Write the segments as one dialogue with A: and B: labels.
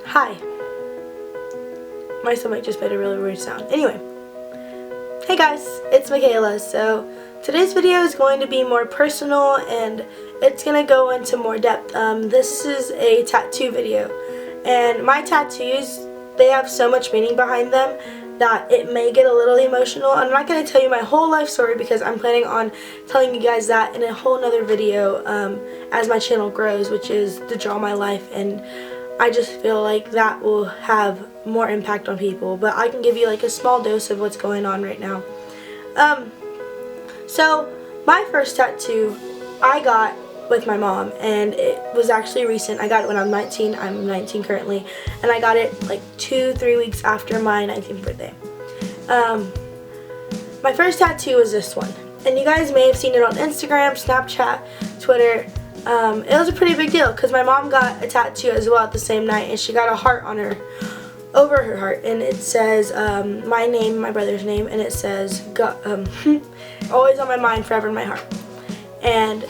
A: Hi. My stomach just made a really weird sound. Anyway. Hey guys, it's Michaela. So today's video is going to be more personal and it's going to go into more depth. This is a tattoo video. And my tattoos, they have so much meaning behind them that it may get a little emotional. I'm not going to tell you my whole life story because I'm planning on telling you guys that in a whole nother video as my channel grows, which is to draw my life, and I just feel like that will have more impact on people. But I can give you like a small dose of what's going on right now. So my first tattoo I got with my mom, and it was actually recent. I got it when I was 19. I'm 19 currently, and I got it like 2-3 weeks after my 19th birthday. My first tattoo was this one, and you guys may have seen it on Instagram, Snapchat, Twitter. It was a pretty big deal because my mom got a tattoo as well at the same night, and she got a heart on her, over her heart, and it says my name, my brother's name, and it says God, always on my mind, forever in my heart. And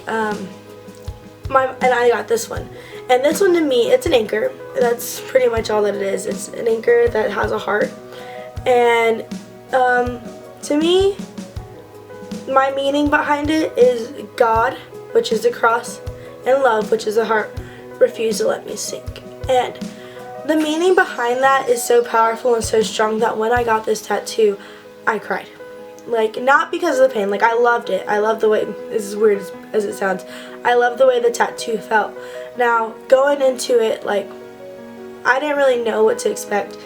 A: I got this one, and this one to me, it's an anchor. That's pretty much all that it is. It's an anchor that has a heart, and to me, my meaning behind it is God, which is the cross, and love, which is a heart, refuse to let me sink. And the meaning behind that is so powerful and so strong that when I got this tattoo, I cried. Like, not because of the pain, like I loved it. I love the way, this is weird as it sounds, I love the way the tattoo felt. Now, going into it, like, I didn't really know what to expect,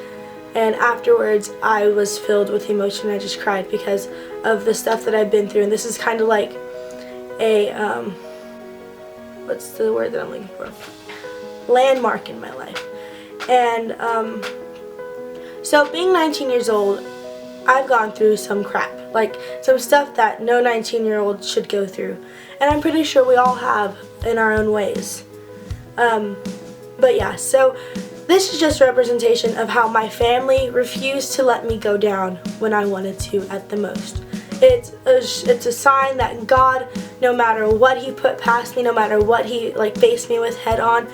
A: and afterwards I was filled with emotion. I just cried because of the stuff that I've been through, and this is kind of like a, what's the word that I'm looking for? Landmark in my life. And, so being 19 years old, I've gone through some crap, like some stuff that no 19-year-old should go through, and I'm pretty sure we all have in our own ways. But yeah, so this is just a representation of how my family refused to let me go down when I wanted to at the most. It's a sign that God, no matter what He put past me, no matter what He faced me with head on,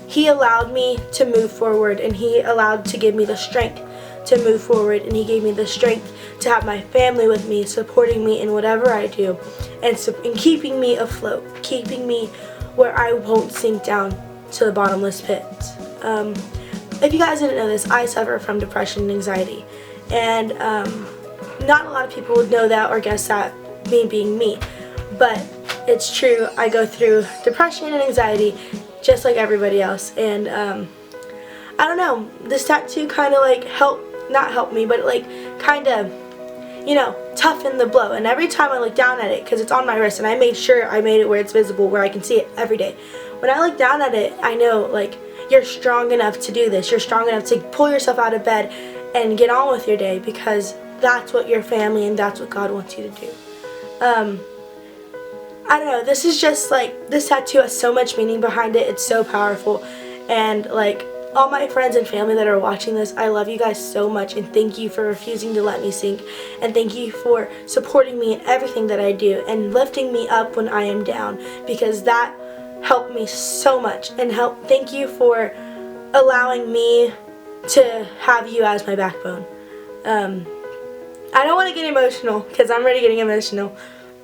A: He allowed me to move forward, and He allowed to give me the strength to move forward, and He gave me the strength to have my family with me, supporting me in whatever I do, and keeping me afloat, keeping me where I won't sink down to the bottomless pit. If you guys didn't know this, I suffer from depression and anxiety, and not a lot of people would know that or guess that, me being me, but it's true. I go through depression and anxiety just like everybody else, and I don't know, this tattoo kind of like not help me, but like kind of, you know, toughen the blow. And every time I look down at it, because it's on my wrist, and I made sure I made it where it's visible, where I can see it every day. When I look down at it, I know, like, you're strong enough to do this. You're strong enough to pull yourself out of bed and get on with your day, because that's what your family and that's what God wants you to do. I don't know, this is just like, this tattoo has so much meaning behind it. It's so powerful, and like, all my friends and family that are watching this, I love you guys so much, and thank you for refusing to let me sink, and thank you for supporting me in everything that I do and lifting me up when I am down, because that helped me so much. And thank you for allowing me to have you as my backbone. I don't want to get emotional because I'm already getting emotional,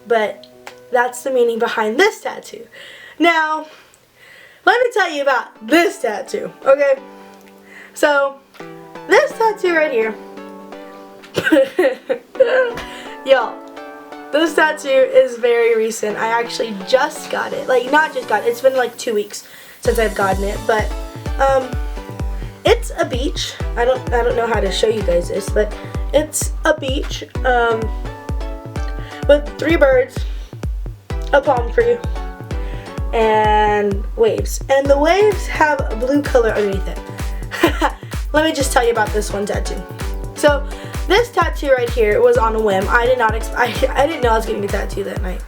A: but that's the meaning behind this tattoo. Now, let me tell you about this tattoo, okay? So, this tattoo right here, y'all, this tattoo is very recent. I actually just got it. Like, not just got it, it's been like 2 weeks since I've gotten it, but, it's a beach. I don't know how to show you guys this, but it's a beach, with 3 birds, a palm tree, and waves, and the waves have a blue color underneath it. Let me just tell you about this one tattoo. So this tattoo right here was on a whim. I didn't know I was getting a tattoo that night.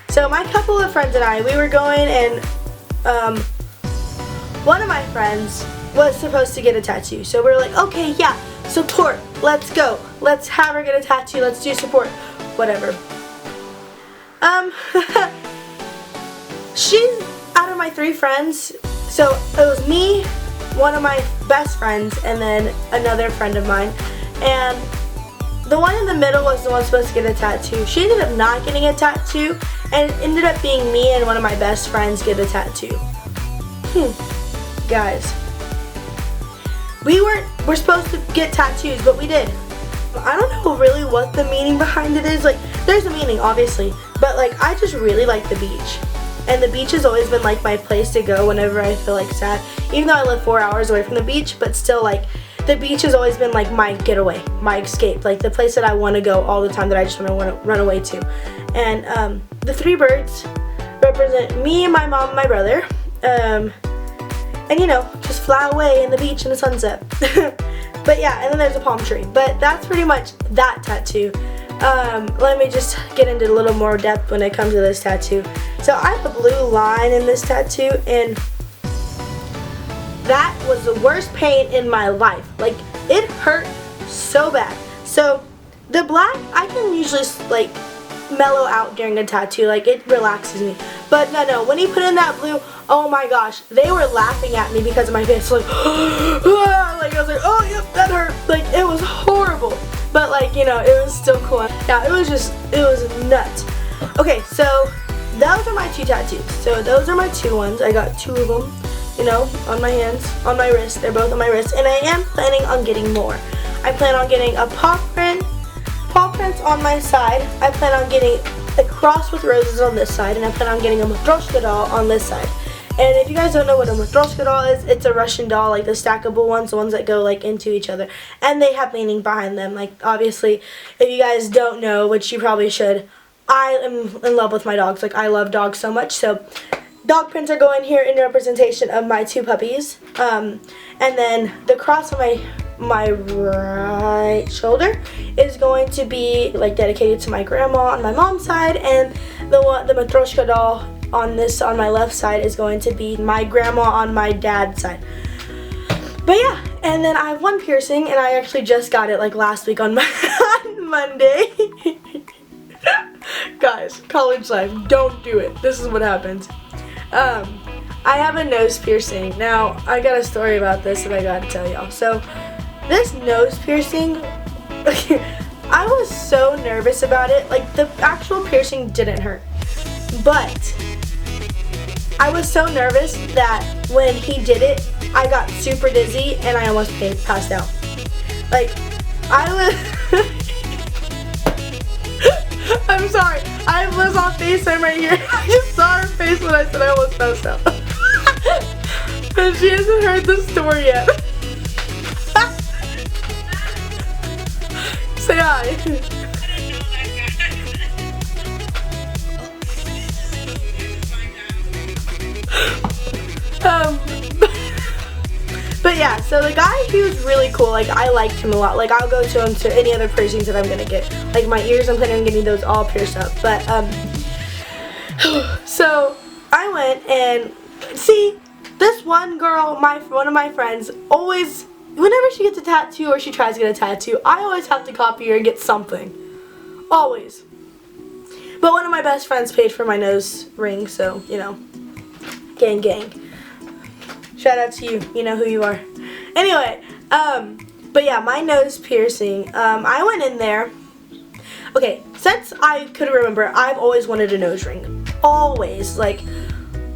A: So my couple of friends and I, we were going, and one of my friends was supposed to get a tattoo. So we were like, okay, yeah, support, let's go, let's have her get a tattoo, let's do support, whatever. She's, out of my 3 friends, So it was me, one of my best friends, and then another friend of mine. And the one in the middle was the one supposed to get a tattoo. She ended up not getting a tattoo, and it ended up being me and one of my best friends get a tattoo. Guys, we're supposed to get tattoos, but we did. I don't know really what the meaning behind it is. Like, there's a meaning, obviously, but like, I just really like the beach. And the beach has always been like my place to go whenever I feel like sad. Even though I live 4 hours away from the beach, but still, like, the beach has always been like my getaway, my escape, like the place that I want to go all the time, that I just want to run away to. And the 3 birds represent me and my mom and my brother. And you know, just fly away in the beach in the sunset. But yeah, and then there's a palm tree. But that's pretty much that tattoo. Let me just get into a little more depth when it comes to this tattoo. So I have a blue line in this tattoo, and that was the worst pain in my life. Like, it hurt so bad. So the black, I can usually like mellow out during a tattoo, like it relaxes me. But no, when he put in that blue, oh my gosh, they were laughing at me because of my face. Like, like I was like, oh yep, that hurt. Like, it was horrible. But like, you know, it was still cool. Yeah, it was nuts. Okay, so those are my 2 tattoos. So those are my 2 ones. I got 2 of them, you know, on my hands, on my wrist. They're both on my wrist, and I am planning on getting more. I plan on getting a paw print on my side. I plan on getting a cross with roses on this side, and I plan on getting a Matryoshka doll on this side. And if you guys don't know what a Matryoshka doll is, it's a Russian doll, like the stackable ones, the ones that go like into each other. And they have meaning behind them. Like, obviously, if you guys don't know, which you probably should, I am in love with my dogs. Like, I love dogs so much. So dog prints are going here in representation of my 2 puppies. And then the cross on my right shoulder is going to be like dedicated to my grandma on my mom's side, and the Matryoshka doll on my left side is going to be my grandma on my dad's side. But yeah, and then I have 1 piercing, and I actually just got it like last week on Monday. Guys, college life, don't do it. This is what happens. I have a nose piercing. Now, I got a story about this that I gotta tell y'all. So, this nose piercing, I was so nervous about it. Like, the actual piercing didn't hurt, but I was so nervous that when he did it, I got super dizzy and I almost passed out. Like, I was I'm sorry, I have Liz on FaceTime right here. I just saw her face when I said I almost passed out. But she hasn't heard the story yet. Say hi. But yeah, so the guy, he was really cool. Like, I liked him a lot. Like, I'll go to him to any other piercings that I'm gonna get. Like, my ears, I'm planning on getting those all pierced up. But so I went and see this one girl, one of my friends, always, whenever she gets a tattoo or she tries to get a tattoo, I always have to copy her and get something. Always. But one of my best friends paid for my nose ring, so, you know, gang gang. Shout out to you. You know who you are. Anyway, but yeah, my nose piercing, I went in there. Okay, since I could remember, I've always wanted a nose ring. Always. Like,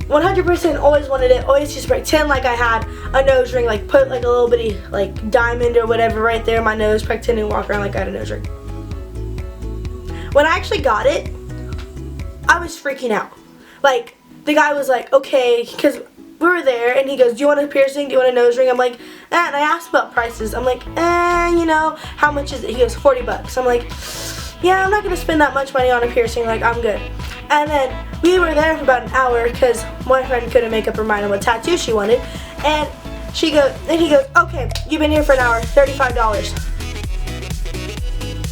A: 100% always wanted it. Always just pretend like I had a nose ring. Like, put like a little bitty, like, diamond or whatever right there in my nose. Pretend and walk around like I had a nose ring. When I actually got it, I was freaking out. Like, the guy was like, okay, because we were there, and he goes, do you want a piercing? Do you want a nose ring? I'm like, eh. And I asked about prices. I'm like, you know, how much is it? He goes, $40. I'm like, yeah, I'm not going to spend that much money on a piercing. Like, I'm good. And then we were there for about an hour because my friend couldn't make up her mind on what tattoo she wanted. And he goes, okay, you've been here for an hour, $35.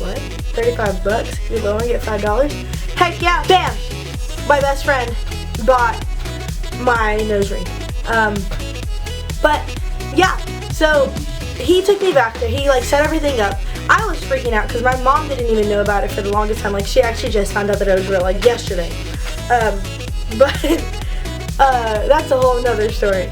A: What? $35? You go and get $5? Heck yeah, bam! My best friend bought my nose ring. But yeah, so he took me back there. He like set everything up. I was freaking out because my mom didn't even know about it for the longest time. Like, she actually just found out that it was real like yesterday. But that's a whole nother story.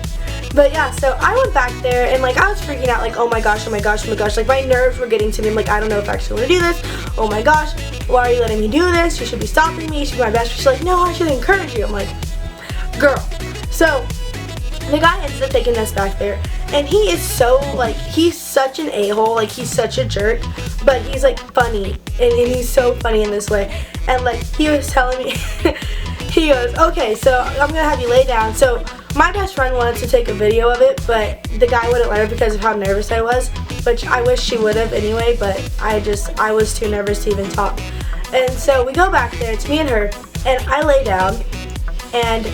A: But yeah, so I went back there and like I was freaking out, like, oh my gosh, oh my gosh, oh my gosh, like my nerves were getting to me. I'm like, I don't know if I actually want to do this. Oh my gosh, why are you letting me do this? You should be stopping me. You should be my best friend. She's like, no, I should encourage you. I'm like, girl. So the guy ends up taking us back there, and he is so like, he's such an a-hole, like he's such a jerk, but he's like funny, and he's so funny in this way. And like he was telling me, he goes, okay, so I'm gonna have you lay down. So my best friend wanted to take a video of it, but the guy wouldn't let her because of how nervous I was, which I wish she would have anyway, but I was too nervous to even talk. And so we go back there, it's me and her, and I lay down, and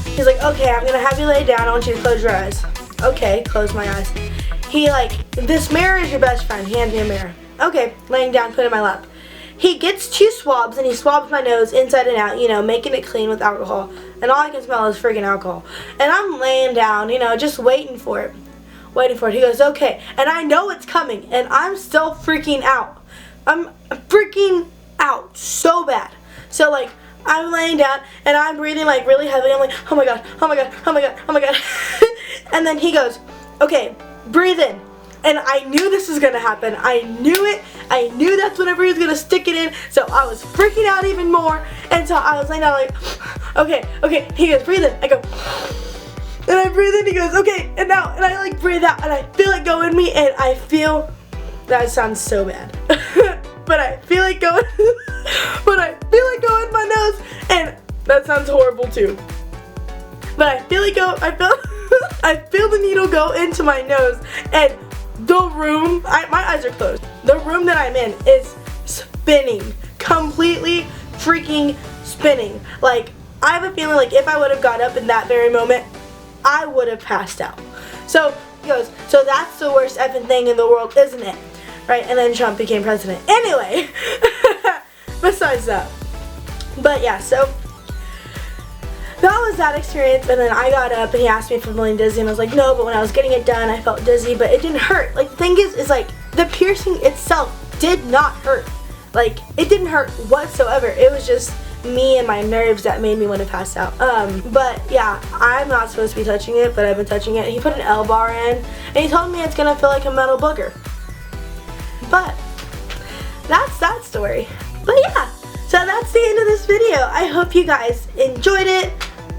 A: he's like, okay, I'm gonna have you lay down, I want you to close your eyes. Okay, close my eyes. He like, this mirror is your best friend, he hands me a mirror. Okay, laying down, put it in my lap. He gets 2 swabs and he swabs my nose inside and out, you know, making it clean with alcohol. And all I can smell is freaking alcohol. And I'm laying down, you know, just waiting for it. He goes, okay. And I know it's coming. And I'm still freaking out. I'm freaking out so bad. So, like, I'm laying down and I'm breathing, like, really heavy. I'm like, oh my God, oh my God, oh my God, oh my God. And then he goes, okay, breathe in. And I knew this was going to happen. I knew it. I knew that's whenever he was going to stick it in. So I was freaking out even more. And so I was laying down like, okay, okay. He goes, breathe in. I go, and I breathe in. He goes, okay, and now. And I like breathe out. And I feel it go in me. And I feel, that sounds so bad. But I feel it go, but I feel it go in my nose. And that sounds horrible too. But I feel it go, I feel the needle go into my nose. And the room, my eyes are closed. The room that I'm in is spinning. Completely freaking spinning. Like, I have a feeling like if I would have got up in that very moment, I would have passed out. So he goes, so that's the worst effing thing in the world, isn't it? Right? And then Trump became president. Anyway, besides that. But yeah, so that was that experience. And then I got up and he asked me if I'm feeling dizzy, and I was like, no, but when I was getting it done I felt dizzy, but it didn't hurt. Like, the thing is like the piercing itself did not hurt. Like, it didn't hurt whatsoever. It was just me and my nerves that made me want to pass out. But yeah, I'm not supposed to be touching it, but I've been touching it. He put an L-bar in and he told me it's gonna feel like a metal booger. But that's that story. But yeah, so that's the end of this video. I hope you guys enjoyed it.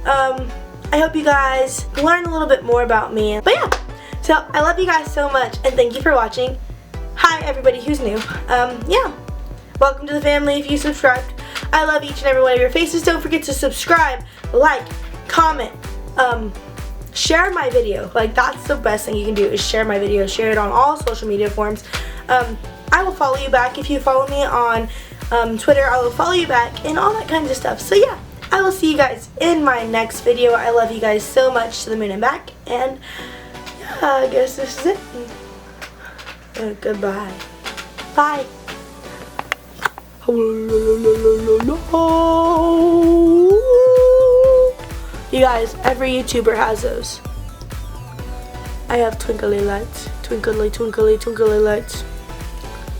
A: I hope you guys learned a little bit more about me. But yeah, so I love you guys so much, and thank you for watching. Hi everybody who's new. Yeah, welcome to the family if you subscribed. I love each and every one of your faces. Don't forget to subscribe, like, comment, share my video. Like, that's the best thing you can do, is share my video. Share it on all social media forms. I will follow you back if you follow me on Twitter. I will follow you back and all that kind of stuff. So yeah, I will see you guys in my next video. I love you guys so much, to the moon and back. And yeah, I guess this is it. Goodbye. Bye. You guys, every YouTuber has those. I have twinkly lights. Twinkly, twinkly, twinkly lights.